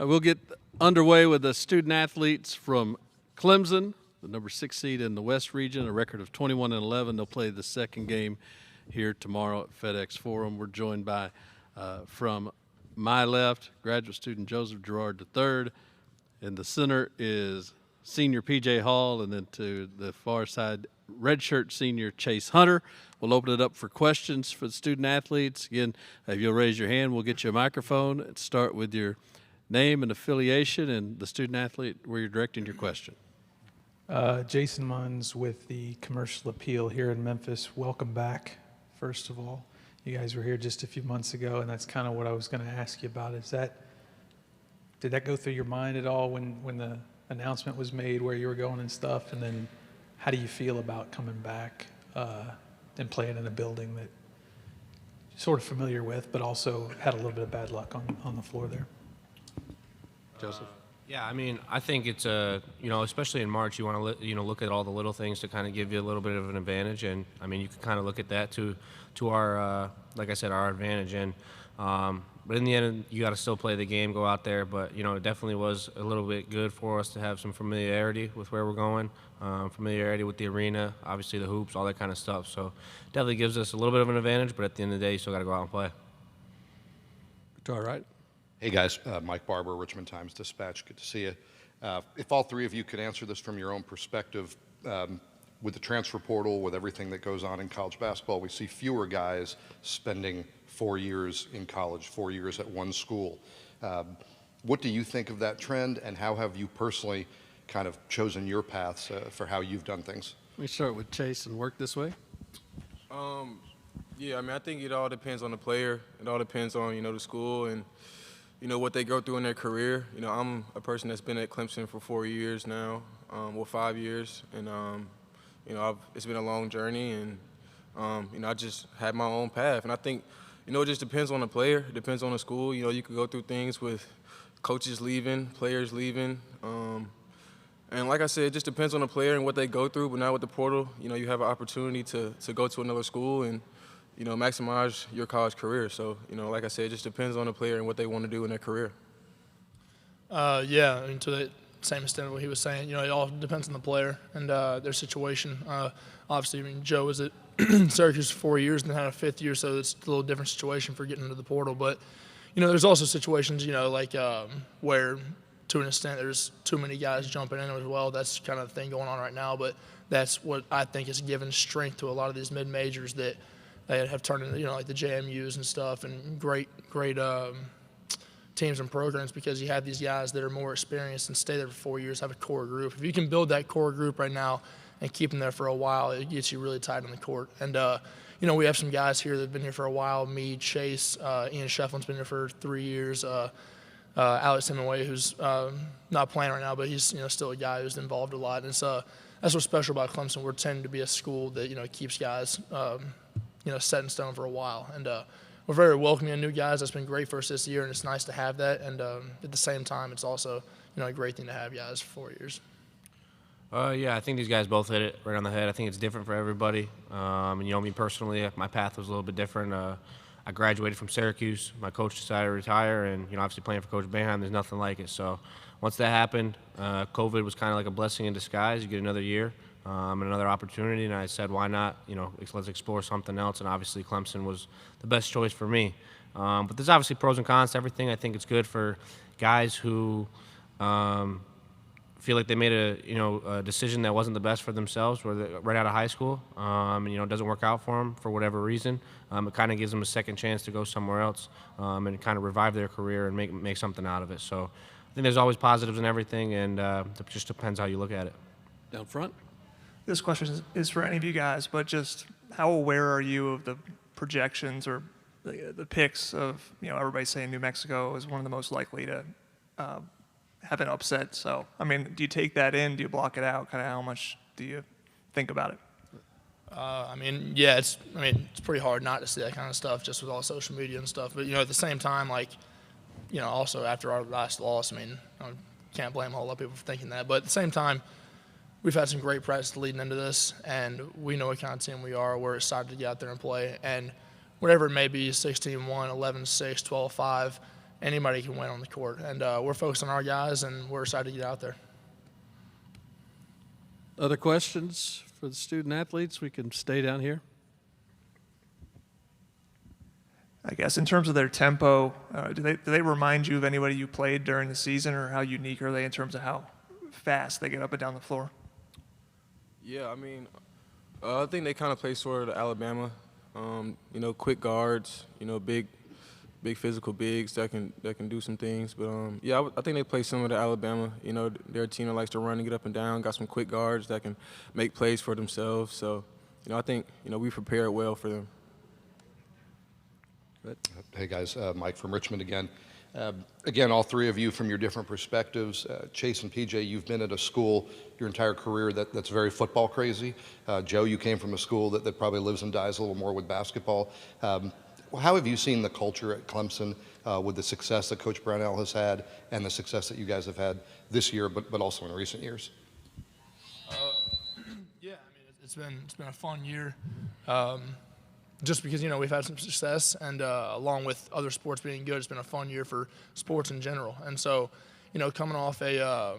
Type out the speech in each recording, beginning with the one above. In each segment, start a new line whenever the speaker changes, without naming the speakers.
We'll get underway with the student athletes from Clemson, the number 6 seed in the West region, a record of 21-11. They'll play the second game here tomorrow at FedEx Forum. We're joined by, from my left, graduate student Joseph Girard III. In the center is senior P.J. Hall, and then to the far side, redshirt senior Chase Hunter. We'll open it up for questions for the student athletes. Again, if you'll raise your hand, we'll get you a microphone and start with your name and affiliation and the student athlete where you're directing your question.
Jason Munns with the Commercial Appeal here in Memphis. Welcome back, first of all. You guys were here just a few months ago, and that's kind of what I was going to ask you about. Did that go through your mind at all when the announcement was made where you were going and stuff? And then how do you feel about coming back and playing in a building that you're sort of familiar with, but also had a little bit of bad luck on the floor there?
Joseph?
Yeah, I mean, I think it's especially in March, you want to look at all the little things to kind of give you a little bit of an advantage, and I mean, you can kind of look at that to our, like I said, our advantage. And but in the end, you got to still play the game, go out there. But it definitely was a little bit good for us to have some familiarity with where we're going, familiarity with the arena, obviously the hoops, all that kind of stuff. So definitely gives us a little bit of an advantage. But at the end of the day, you still got to go out and play.
All right.
Hey guys, Mike Barber, Richmond Times-Dispatch. Good to see you. If all three of you could answer this from your own perspective, with the transfer portal, with everything that goes on in college basketball, we see fewer guys spending 4 years in college, 4 years at one school. What do you think of that trend, and how have you personally kind of chosen your paths for how you've done things?
Let me start with Chase and work this way.
Yeah, I mean, I think it all depends on the player. It all depends on, the school and, what they go through in their career. I'm a person that's been at Clemson for 4 years now, 5 years, and, it's been a long journey, and, I just had my own path. And I think, it just depends on the player. It depends on the school. You could go through things with coaches leaving, players leaving. And like I said, it just depends on the player and what they go through. But now with the portal, you have an opportunity to go to another school and, maximize your college career. So, like I said, it just depends on the player and what they want to do in their career.
Yeah, to the same extent of what he was saying, it all depends on the player and their situation. Obviously, Joe was at Syracuse for 4 years and then had a fifth year, so it's a little different situation for getting into the portal. But, there's also situations, where to an extent there's too many guys jumping in as well. That's kind of the thing going on right now. But that's what I think has given strength to a lot of these mid-majors that they have turned into, like the JMUs and stuff, and great teams and programs, because you have these guys that are more experienced and stay there for 4 years, have a core group. If you can build that core group right now and keep them there for a while, it gets you really tight on the court. And, we have some guys here that have been here for a while. Me, Chase, Ian Shefflin's been here for 3 years. Alex Hemingway, who's not playing right now, but he's still a guy who's involved a lot. And so that's what's special about Clemson. We're tending to be a school that keeps guys set in stone for a while. And we're very welcoming of new guys. That's been great for us this year, and it's nice to have that. And at the same time, it's also a great thing to have guys for 4 years.
Yeah, I think these guys both hit it right on the head. I think it's different for everybody. And me personally, my path was a little bit different. I graduated from Syracuse. My coach decided to retire, and obviously playing for Coach Boeheim, there's nothing like it. So once that happened, COVID was kind of like a blessing in disguise. You get another year and another opportunity, and I said, why not? Let's explore something else. And obviously, Clemson was the best choice for me. But there's obviously pros and cons to everything. I think it's good for guys who feel like they made a decision that wasn't the best for themselves right out of high school, and it doesn't work out for them for whatever reason. It kind of gives them a second chance to go somewhere else and kind of revive their career and make something out of it. So I think there's always positives in everything, and it just depends how you look at it.
Down front.
This question is for any of you guys, but just how aware are you of the projections or the picks of, everybody saying New Mexico is one of the most likely to have an upset. So, I mean, do you take that in? Do you block it out? Kind of how much do you think about it?
It's pretty hard not to see that kind of stuff just with all social media and stuff. But, at the same time, also after our last loss, I can't blame a whole lot of people for thinking that. But at the same time, we've had some great practice leading into this, and we know what kind of team we are. We're excited to get out there and play. And whatever it may be, 16-1, 11-6, 12-5, anybody can win on the court. And we're focused on our guys, and we're excited to get out there.
Other questions for the student athletes? We can stay down here.
I guess in terms of their tempo, do they remind you of anybody you played during the season, or how unique are they in terms of how fast they get up and down the floor?
Yeah, I mean, I think they kind of play sort of Alabama. Quick guards, big physical bigs that can do some things. But yeah, I think they play similar to Alabama. They're a team that likes to run and get up and down. Got some quick guards that can make plays for themselves. So, I think we prepared well for them.
Hey guys, Mike from Richmond again. Again, all three of you from your different perspectives. Chase and PJ, you've been at a school your entire career that's very football crazy. Joe, you came from a school that probably lives and dies a little more with basketball. How have you seen the culture at Clemson with the success that Coach Brownell has had and the success that you guys have had this year, but also in recent years?
Yeah, I mean, it's been a fun year. Just because, we've had some success, and along with other sports being good, it's been a fun year for sports in general. And so, coming off a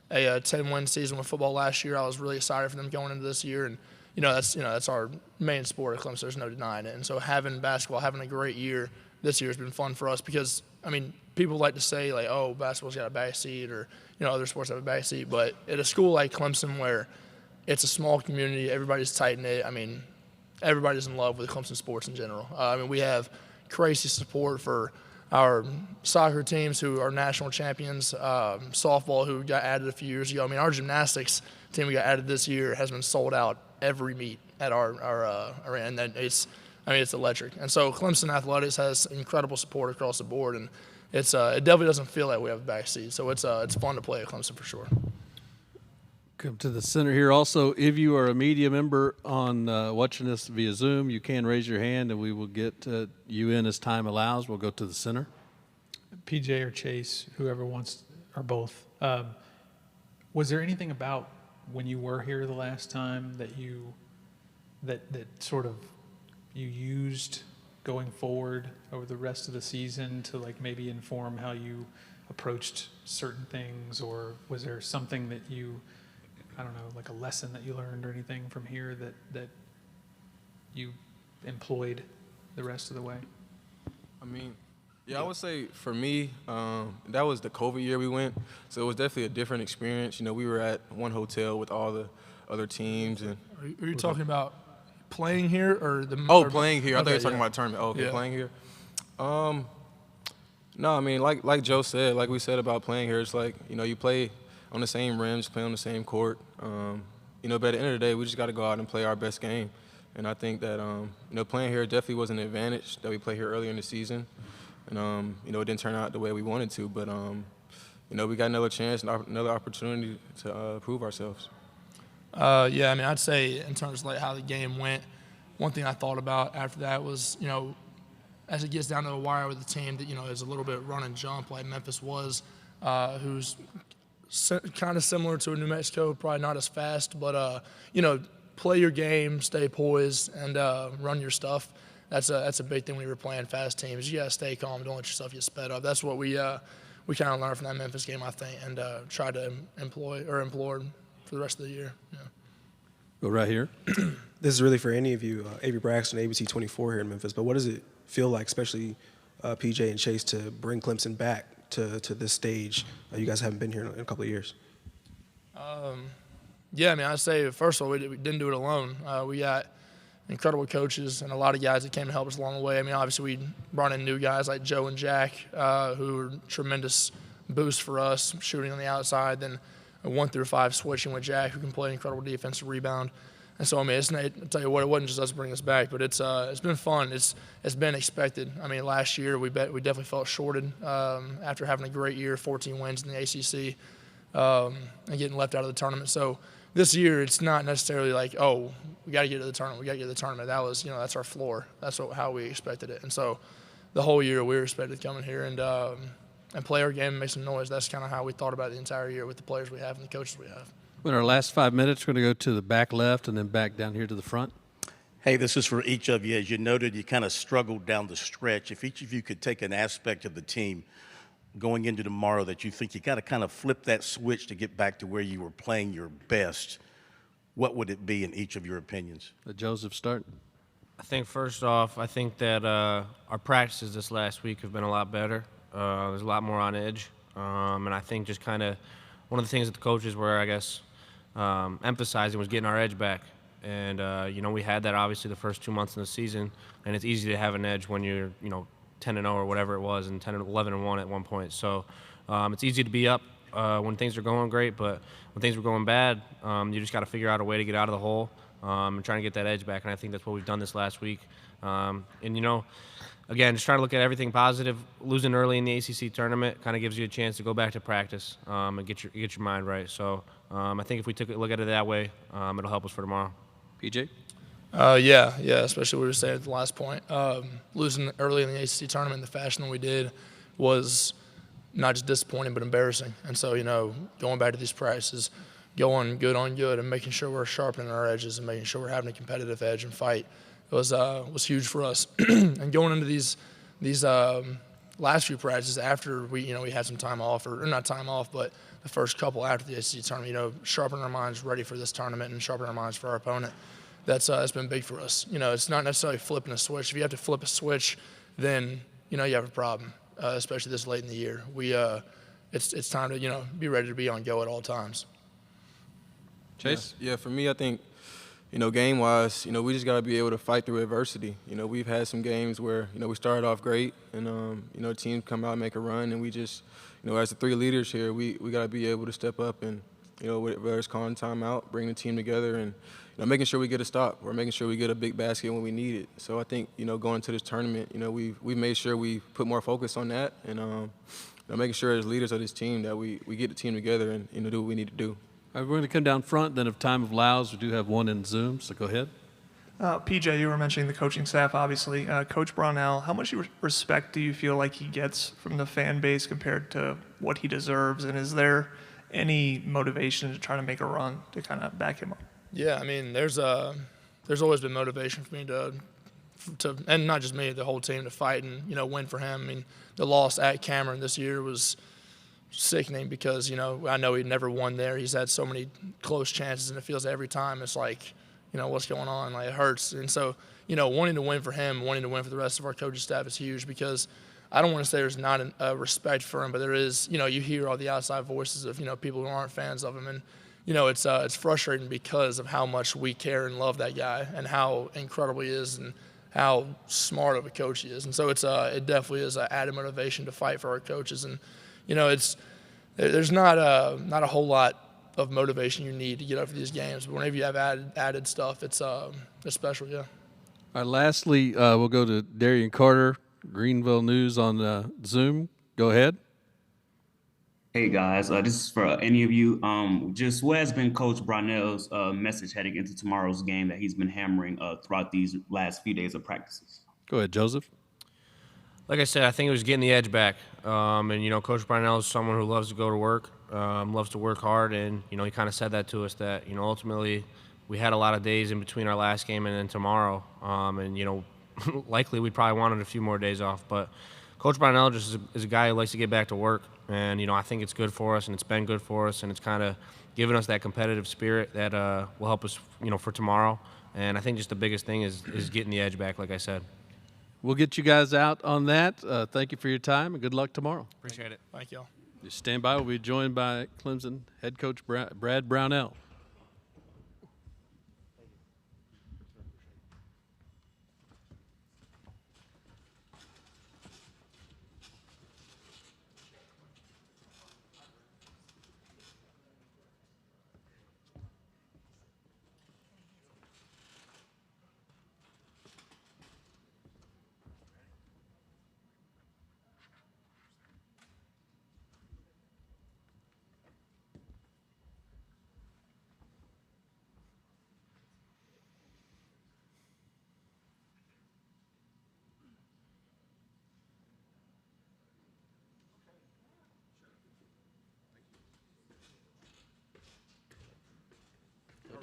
10-win season with football last year, I was really excited for them going into this year. And, that's our main sport at Clemson. There's no denying it. And so having basketball, having a great year this year has been fun for us because, I mean, people like to say, like, oh, basketball's got a backseat or, other sports have a backseat. But at a school like Clemson where it's a small community, everybody's tight-knit, I mean, everybody's in love with Clemson sports in general. We have crazy support for our soccer teams who are national champions, softball who got added a few years ago. I mean, our gymnastics team we got added this year has been sold out every meet at our arena, and it's electric. And so Clemson Athletics has incredible support across the board, and it definitely doesn't feel like we have a backseat. So it's fun to play at Clemson for sure.
Come to the center here. Also, if you are a media member on watching this via Zoom, you can raise your hand, and we will get you in as time allows. We'll go to the center.
PJ or Chase, whoever wants, or both. Was there anything about when you were here the last time that that sort of you used going forward over the rest of the season to like maybe inform how you approached certain things, or was there something that you, I don't know, like a lesson that you learned or anything from here that you employed the rest of the way?
I mean, yeah, I would say for me, that was the COVID year we went, so it was definitely a different experience. We were at one hotel with all the other teams. And
are you talking about playing here or the?
Oh, playing here. I thought you were talking
yeah.
about a tournament. Oh, okay,
Yeah.
playing here. No, I mean, like Joe said, like we said about playing here, it's like you play on the same rims, play on the same court. But at the end of the day, we just got to go out and play our best game. And I think that playing here definitely was an advantage that we played here earlier in the season. And it didn't turn out the way we wanted to, but we got another chance, another opportunity to prove ourselves.
Yeah, I mean, I'd say in terms of like how the game went, one thing I thought about after that was, as it gets down to the wire with a team that, is a little bit run and jump like Memphis was, who's kind of similar to a New Mexico, probably not as fast, but, play your game, stay poised, and run your stuff. That's a big thing when you're playing fast teams. You got to stay calm, don't let yourself get sped up. That's what we kind of learned from that Memphis game, I think, and tried to employ or implore for the rest of the year. Yeah.
Go right here.
This is really for any of you, Avery Braxton, ABC 24 here in Memphis, but what does it feel like, especially PJ and Chase, to bring Clemson back to this stage? You guys haven't been here in a couple of years.
Yeah, I mean, I'd say, first of all, we didn't do it alone. We got incredible coaches and a lot of guys that came to help us along the way. I mean, obviously, we brought in new guys like Joe and Jack, who were tremendous boosts for us, shooting on the outside, then a 1-through-5 switching with Jack, who can play incredible defensive rebound. And so, I mean, I'll tell you what, it wasn't just us bringing us back, but it's been fun. It's been expected. I mean, last year we definitely felt shorted after having a great year, 14 wins in the ACC, and getting left out of the tournament. So this year it's not necessarily like, oh, we got to get to the tournament. We got to get to the tournament. That was, that's our floor. That's how we expected it. And so the whole year we were expected to come in here and play our game and make some noise. That's kind of how we thought about it the entire year with the players we have and the coaches we have.
In our last 5 minutes, we're going to go to the back left and then back down here to the front.
Hey, this is for each of you. As you noted, you kind of struggled down the stretch. If each of you could take an aspect of the team going into tomorrow that you think you got to kind of flip that switch to get back to where you were playing your best, what would it be in each of your opinions?
Let Joseph start.
I think first off, I think that our practices this last week have been a lot better. There's a lot more on edge, and I think just kind of one of the things that the coaches were, I guess, emphasizing was getting our edge back. And we had that obviously the first 2 months in the season, and it's easy to have an edge when you're 10-0 or whatever it was, and 11-1 at one point. So it's easy to be up when things are going great, but when things were going bad, you just got to figure out a way to get out of the hole and trying to get that edge back. And I think that's what we've done this last week. Again, just trying to look at everything positive. Losing early in the ACC tournament kind of gives you a chance to go back to practice and get your mind right. So I think if we took a look at it that way, it'll help us for tomorrow.
PJ?
Yeah, especially what we were saying at the last point. Losing early in the ACC tournament in the fashion that we did was not just disappointing but embarrassing. And so, going back to these practices, going good on good and making sure we're sharpening our edges and making sure we're having a competitive edge and fight was huge for us. And going into these last few practices after we had some time off, or not time off, but the first couple after the ACC tournament, sharpening our minds ready for this tournament and sharpening our minds for our opponent. That's been big for us. It's not necessarily flipping a switch. If you have to flip a switch, then you have a problem, especially this late in the year. It's time to be ready to be on go at all times.
Chase?
Yeah, for me, I think game-wise, we just got to be able to fight through adversity. We've had some games where we started off great, and teams come out and make a run, and we just as the three leaders here, we got to be able to step up and whether it's calling timeout, bring the team together, and making sure we get a stop or making sure we get a big basket when we need it. So I think, going into this tournament, we've made sure we put more focus on that and making sure as leaders of this team that we get the team together and do what we need to do.
All right, we're going to come down front. Then if time allows, we do have one in Zoom, so go ahead.
PJ, you were mentioning the coaching staff, obviously. Coach Brownell, how much respect do you feel like he gets from the fan base compared to what he deserves? And is there any motivation to try to make a run to kind of back him up?
Yeah, I mean, there's always been motivation for me to, and not just me, the whole team, to fight and win for him. I mean, the loss at Cameron this year was sickening because I know he never won there. He's had so many close chances, and it feels every time it's like, what's going on? Like, it hurts. And so, wanting to win for him, wanting to win for the rest of our coaching staff is huge because I don't want to say there's not a respect for him, but there is. You hear all the outside voices of people who aren't fans of him, and it's frustrating because of how much we care and love that guy and how incredible he is and how smart of a coach he is. And so it definitely is an added motivation to fight for our coaches. And there's not a whole lot of motivation you need to get up for these games, but whenever you have added stuff, it's special. Yeah.
All right, lastly, we'll go to Darian Carter, Greenville News on Zoom. Go ahead.
Hey guys, this is for any of you. Just what has been Coach Brownell's message heading into tomorrow's game that he's been hammering throughout these last few days of practices?
Go ahead, Joseph.
Like I said, I think it was getting the edge back. And Coach Brownell is someone who loves to go to work, loves to work hard, and he kind of said that to us that ultimately we had a lot of days in between our last game and then tomorrow, and likely we probably wanted a few more days off. But Coach Brownell just is a guy who likes to get back to work, and I think it's good for us, and it's been good for us, and it's kind of given us that competitive spirit that will help us, for tomorrow. And I think just the biggest thing is getting the edge back, like I said.
We'll get you guys out on that. Thank you for your time, and good luck tomorrow.
Appreciate it.
Thank y'all.
Just stand by. We'll be joined by Clemson head coach Brad Brownell.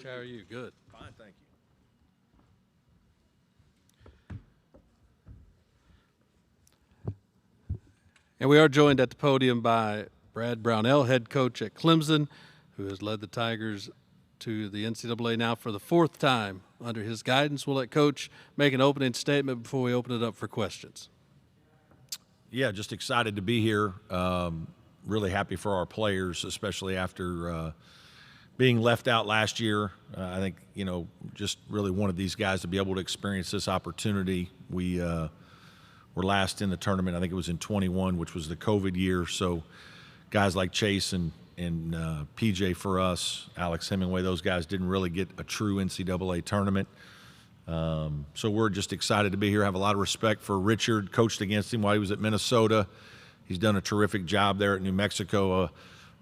Coach, how are you? Good.
Fine, thank you.
And we are joined at the podium by Brad Brownell, head coach at Clemson, who has led the Tigers to the NCAA now for the 4th time. Under his guidance, we'll let Coach make an opening statement before we open it up for questions.
Yeah, just excited to be here. Really happy for our players, especially after being left out last year. I think, just really wanted these guys to be able to experience this opportunity. We were last in the tournament. I think it was in 21, which was the COVID year. So guys like Chase and PJ for us, Alex Hemingway, those guys didn't really get a true NCAA tournament. So we're just excited to be here. Have a lot of respect for Richard. Coached against him while he was at Minnesota. He's done a terrific job there at New Mexico, a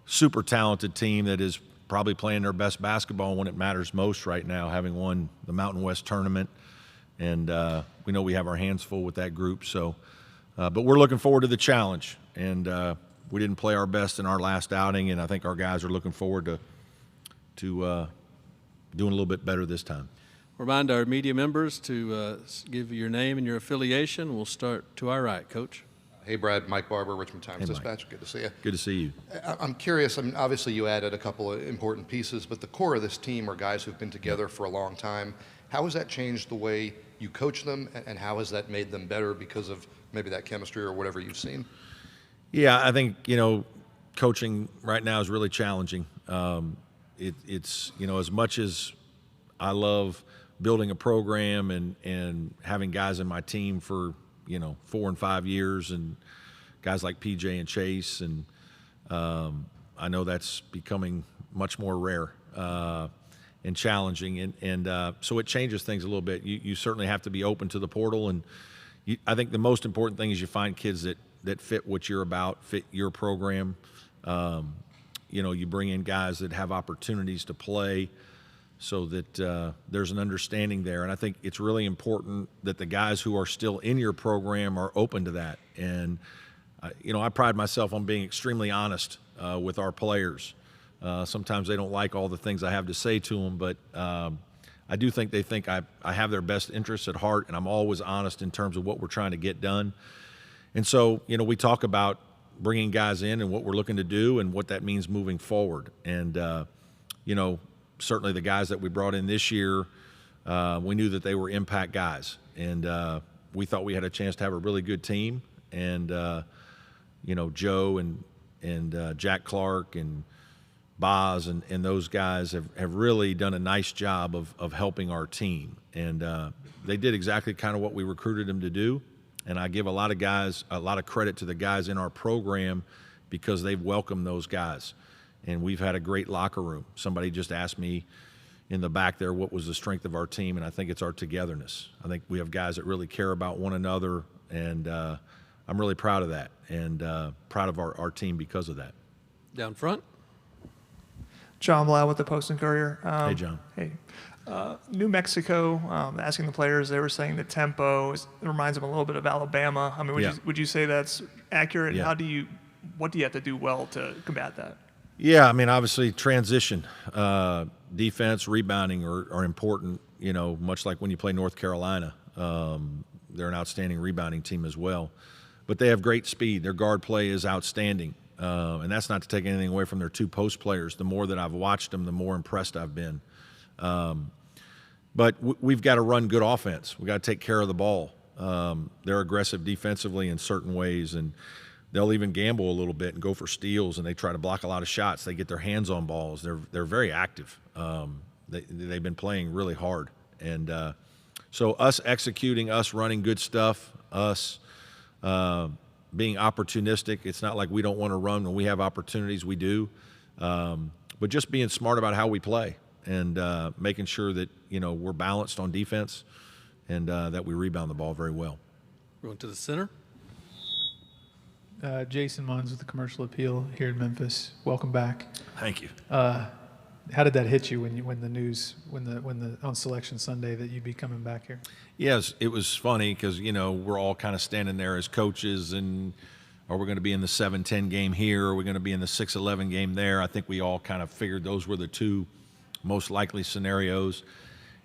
super talented team that is probably playing their best basketball when it matters most right now, having won the Mountain West tournament. And we know we have our hands full with that group. So, but we're looking forward to the challenge. And we didn't play our best in our last outing, and I think our guys are looking forward to doing a little bit better this time.
Remind our media members to give your name and your affiliation. We'll start to our right, Coach.
Hey, Brad. Mike Barber, Richmond
Hey,
Times-Dispatch. Good to see you.
Good to see you.
I'm curious. I mean, obviously, you added a couple of important pieces, but the core of this team are guys who've been together for a long time. How has that changed the way you coach them, and how has that made them better because of maybe that chemistry or whatever you've seen?
Yeah, I think, coaching right now is really challenging. It's as much as I love building a program and having guys in my team for, 4 and 5 years, and guys like PJ and Chase, and I know that's becoming much more rare and challenging, and so it changes things a little bit. You certainly have to be open to the portal, and I think the most important thing is you find kids that fit what you're about, fit your program. You bring in guys that have opportunities to play so that there's an understanding there. And I think it's really important that the guys who are still in your program are open to that. And, I pride myself on being extremely honest with our players. Sometimes they don't like all the things I have to say to them, but I do think they think I have their best interests at heart, and I'm always honest in terms of what we're trying to get done. And so, we talk about bringing guys in and what we're looking to do and what that means moving forward. And, certainly the guys that we brought in this year, we knew that they were impact guys. And we thought we had a chance to have a really good team. And, Joe and Jack Clark and Boz and those guys have really done a nice job of helping our team. And they did exactly kind of what we recruited them to do. And I give a lot of credit to the guys in our program because they've welcomed those guys. And we've had a great locker room. Somebody just asked me in the back there what was the strength of our team, and I think it's our togetherness. I think we have guys that really care about one another, and I'm really proud of that, and proud of our team because of that.
Down front.
John Blau with the Post and Courier.
Hey, John.
Hey. New Mexico, asking the players, they were saying the tempo reminds them a little bit of Alabama. I mean, would you say that's accurate?
Yeah.
And what do you have to do well to combat that?
Yeah, I mean, obviously transition, defense, rebounding are important, much like when you play North Carolina. They're an outstanding rebounding team as well. But they have great speed. Their guard play is outstanding. And that's not to take anything away from their 2 post players. The more that I've watched them, the more impressed I've been. But we've got to run good offense. We've got to take care of the ball. They're aggressive defensively in certain ways, and they'll even gamble a little bit and go for steals, and they try to block a lot of shots. They get their hands on balls. They're very active. They've been playing really hard. And so us executing, us running good stuff, us being opportunistic. It's not like we don't want to run when we have opportunities. We do. But just being smart about how we play and making sure that, we're balanced on defense and that we rebound the ball very well.
Going to the center.
Jason Munns with the Commercial Appeal here in Memphis. Welcome back.
Thank you.
How did that hit you when the news on Selection Sunday that you'd be coming back here?
Yes, it was funny because we're all kind of standing there as coaches, and are we going to be in the 7-10 game here? Are we going to be in the 6-11 game there? I think we all kind of figured those were the 2 most likely scenarios.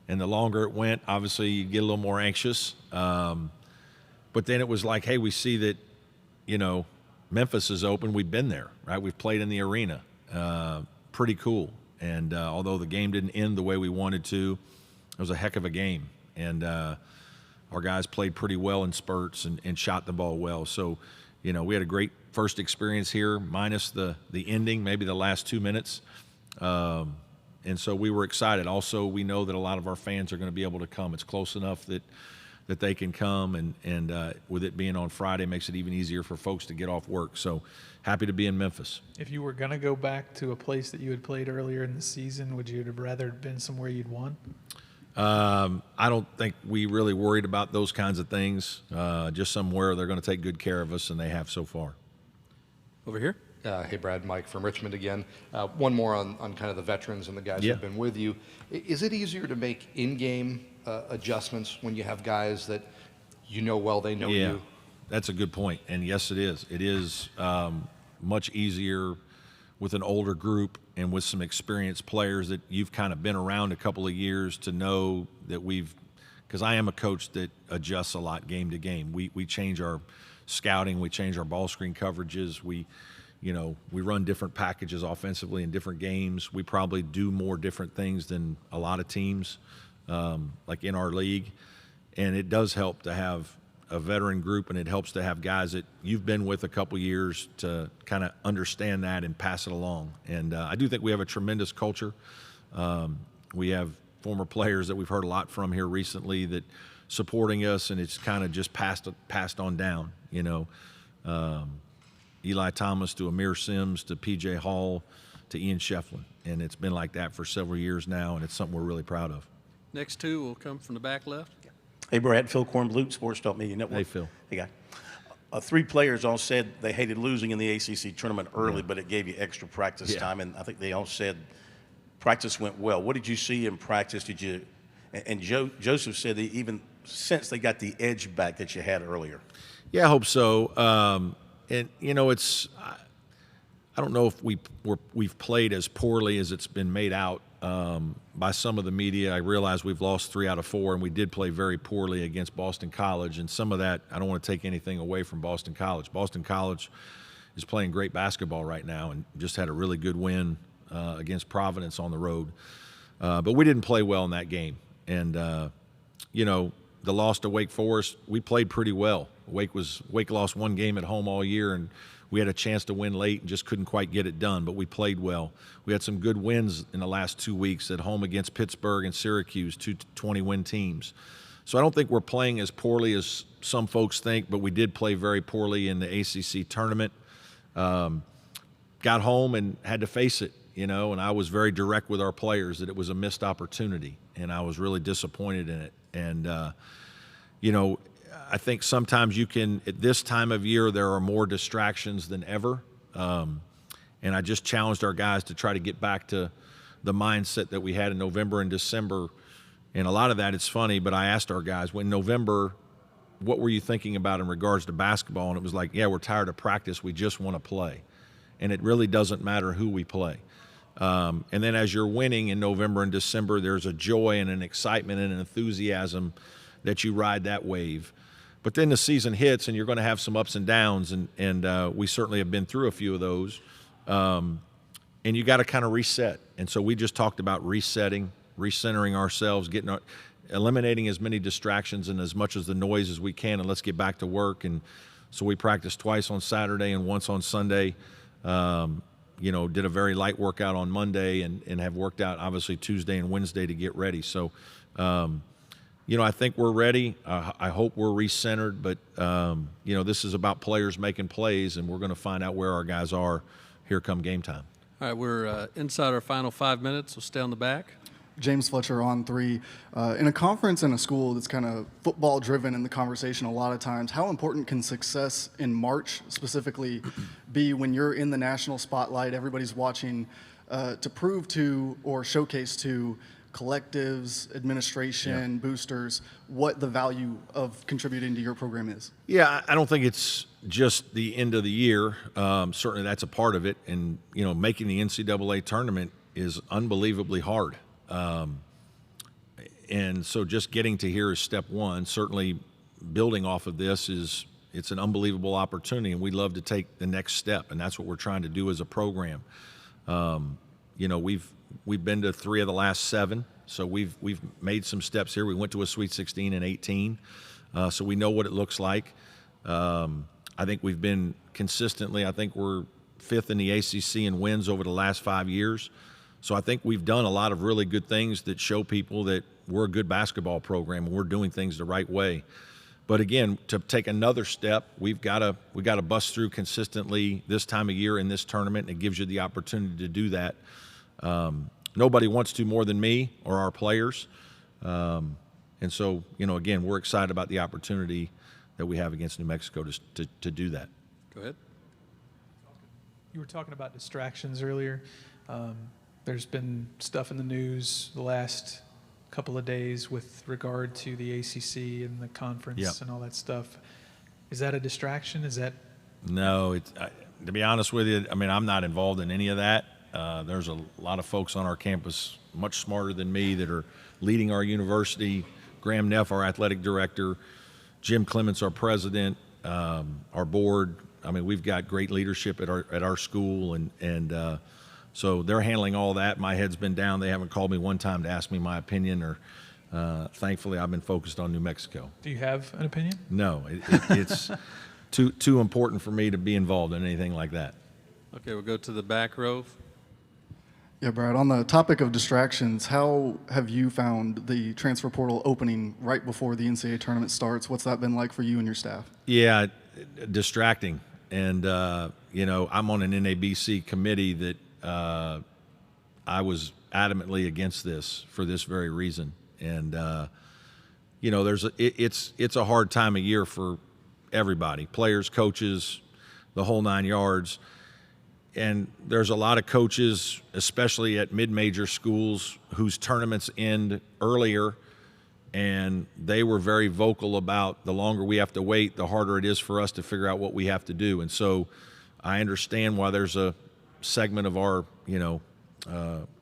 And the longer it went, obviously you get a little more anxious. But then it was like, hey, we see that Memphis is open. We've been there, right? We've played in the arena. Pretty cool. And although the game didn't end the way we wanted to, it was a heck of a game. And our guys played pretty well in spurts and shot the ball well. So, we had a great first experience here, minus the ending, maybe the last 2 minutes. And so we were excited. Also, we know that a lot of our fans are going to be able to come. It's close enough that they can come, and with it being on Friday makes it even easier for folks to get off work. So happy to be in Memphis.
If you were going to go back to a place that you had played earlier in the season, would you have rather been somewhere you'd won?
I don't think we really worried about those kinds of things. Just somewhere they're going to take good care of us, and they have so far.
Over here.
Hey, Brad, Mike from Richmond again. One more on kind of the veterans and the guys who've been with you. Is it easier to make in-game adjustments when you have guys that well, they know you?
That's a good point. And yes, it is. It is much easier with an older group and with some experienced players that you've kind of been around a couple of years to know that because I am a coach that adjusts a lot game to game. We change our scouting, we change our ball screen coverages, we run different packages offensively in different games. We probably do more different things than a lot of teams, like in our league. And it does help to have a veteran group, and it helps to have guys that you've been with a couple years to kind of understand that and pass it along. And I do think we have a tremendous culture. We have former players that we've heard a lot from here recently that supporting us, and it's kind of just passed on down, Eli Thomas to Amir Sims to P.J. Hall to Ian Shefflin. And it's been like that for several years now, and it's something we're really proud of.
Next two will come from the back left.
Hey, Brad, Phil Kornblut, Sports Talk Media Network.
Hey, Phil.
Hey, guy. 3 players all said they hated losing in the ACC tournament early, but it gave you extra practice time, and I think they all said practice went well. What did you see in practice? And Joseph said that even since they got the edge back that you had earlier.
Yeah, I hope so. And I don't know if we've played as poorly as it's been made out by some of the media. I realize we've lost 3 out of 4, and we did play very poorly against Boston College. And some of that, I don't want to take anything away from Boston College. Boston College is playing great basketball right now and just had a really good win against Providence on the road. But we didn't play well in that game. And, the loss to Wake Forest, we played pretty well. Wake lost 1 game at home all year, and we had a chance to win late and just couldn't quite get it done, but we played well. We had some good wins in the last 2 weeks at home against Pittsburgh and Syracuse, 2 20-win teams. So I don't think we're playing as poorly as some folks think, but we did play very poorly in the ACC tournament. Got home and had to face it, and I was very direct with our players that it was a missed opportunity, and I was really disappointed in it. And, I think sometimes at this time of year, there are more distractions than ever. And I just challenged our guys to try to get back to the mindset that we had in November and December. And a lot of that, it's funny, but I asked our guys, when November, what were you thinking about in regards to basketball? And it was like, yeah, we're tired of practice. We just want to play. And it really doesn't matter who we play. And then as you're winning in November and December, there's a joy and an excitement and an enthusiasm that you ride that wave. But then the season hits, and you're going to have some ups and downs, and we certainly have been through a few of those. And you got to kind of reset. And so we just talked about resetting, recentering ourselves, eliminating as many distractions and as much as the noise as we can, and let's get back to work. And so we practiced twice on Saturday and once on Sunday. Did a very light workout on Monday and have worked out obviously Tuesday and Wednesday to get ready. So, I think we're ready. I hope we're recentered, but, this is about players making plays, and we're going to find out where our guys are here come game time.
All right, we're inside our final 5 minutes. We'll stay on the back.
James Fletcher on 3. In a conference and a school that's kind of football driven in the conversation a lot of times, how important can success in March specifically be when you're in the national spotlight, everybody's watching, to prove to or showcase to collectives, administration, boosters, what the value of contributing to your program is?
Yeah, I don't think it's just the end of the year. Certainly that's a part of it. And, making the NCAA tournament is unbelievably hard. And so just getting to here is step one. Certainly building off of this is it's an unbelievable opportunity, and we love to take the next step, and that's what we're trying to do as a program. You know, we've been to 3 of the last 7, so we've made some steps here. We went to a Sweet 16 in 18, so we know what it looks like. I think we've been consistently, I think we're 5th in the ACC in wins over the last 5 years. So I think we've done a lot of really good things that show people that we're a good basketball program and we're doing things the right way. But again, to take another step, we got to bust through consistently this time of year in this tournament, and it gives you the opportunity to do that. Nobody wants to more than me or our players. And so, you know, again, we're excited about the opportunity that we have against New Mexico to do that.
Go ahead.
You were talking about distractions earlier. There's been stuff in the news the last couple of days with regard to the ACC and the conference
Yep.
and all that stuff. Is that a distraction? Is that?
No, to be honest with you, I mean, I'm not involved in any of that. There's a lot of folks on our campus much smarter than me that are leading our university. Graham Neff, our athletic director, Jim Clements, our president, our board. I mean, we've got great leadership at our school, and so they're handling all that. My head's been down. They haven't called me one time to ask me my opinion, or thankfully, I've been focused on New Mexico.
Do you have an opinion?
No, it's too important for me to be involved in anything like that.
Okay, we'll go to the back row.
Yeah, Brad, on the topic of distractions, how have you found the transfer portal opening right before the NCAA tournament starts? What's that been like for you and your staff?
Yeah, distracting. And, you know, I'm on an NABC committee that I was adamantly against this for this very reason. And, you know, it's a hard time of year for everybody, players, coaches, the whole 9 yards. And there's a lot of coaches, especially at mid-major schools, whose tournaments end earlier, and they were very vocal about the longer we have to wait, the harder it is for us to figure out what we have to do. And so I understand why there's a segment of our, you know,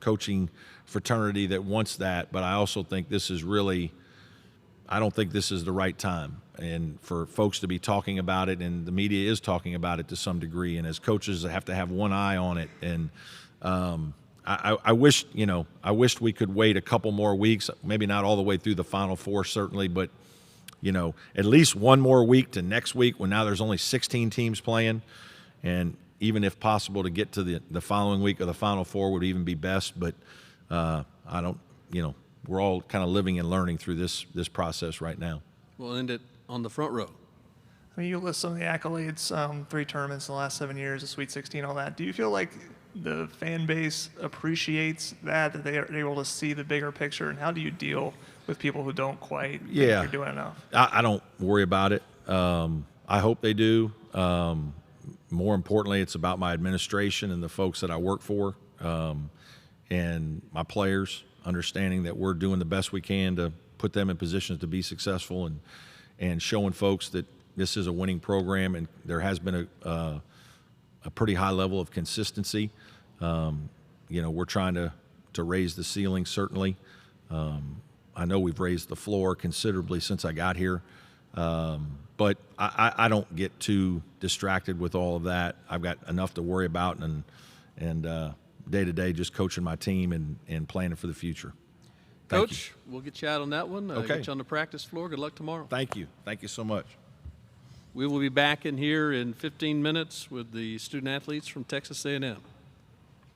coaching fraternity that wants that, but I also think this is really, I don't think this is the right time, and for folks to be talking about it, and the media is talking about it to some degree, and as coaches have to have one eye on it. And I wish, you know, I wished we could wait a couple more weeks, maybe not all the way through the Final Four certainly, but, you know, at least one more week to next week when now there's only 16 teams playing, and even if possible to get to the following week of the Final Four would even be best. But I don't, you know, we're all kind of living and learning through this process right now.
We'll end it on the front row.
I mean, you list some of the accolades, 3 tournaments in the last 7 years, a Sweet 16, all that. Do you feel like the fan base appreciates that they are able to see the bigger picture? And how do you deal with people who don't quite think you're doing enough?
I don't worry about it. I hope they do. More importantly, it's about my administration and the folks that I work for, and my players, understanding that we're doing the best we can to put them in positions to be successful, and showing folks that this is a winning program, and there has been a pretty high level of consistency. You know, we're trying to raise the ceiling, certainly. I know we've raised the floor considerably since I got here, but I don't get too distracted with all of that. I've got enough to worry about, and day to day just coaching my team and planning for the future. Thank
Coach, we'll get you out on that one.
Okay.
Get you on the practice floor. Good luck tomorrow.
Thank you. Thank you so much.
We will be back in here in 15 minutes with the student athletes from Texas A&M.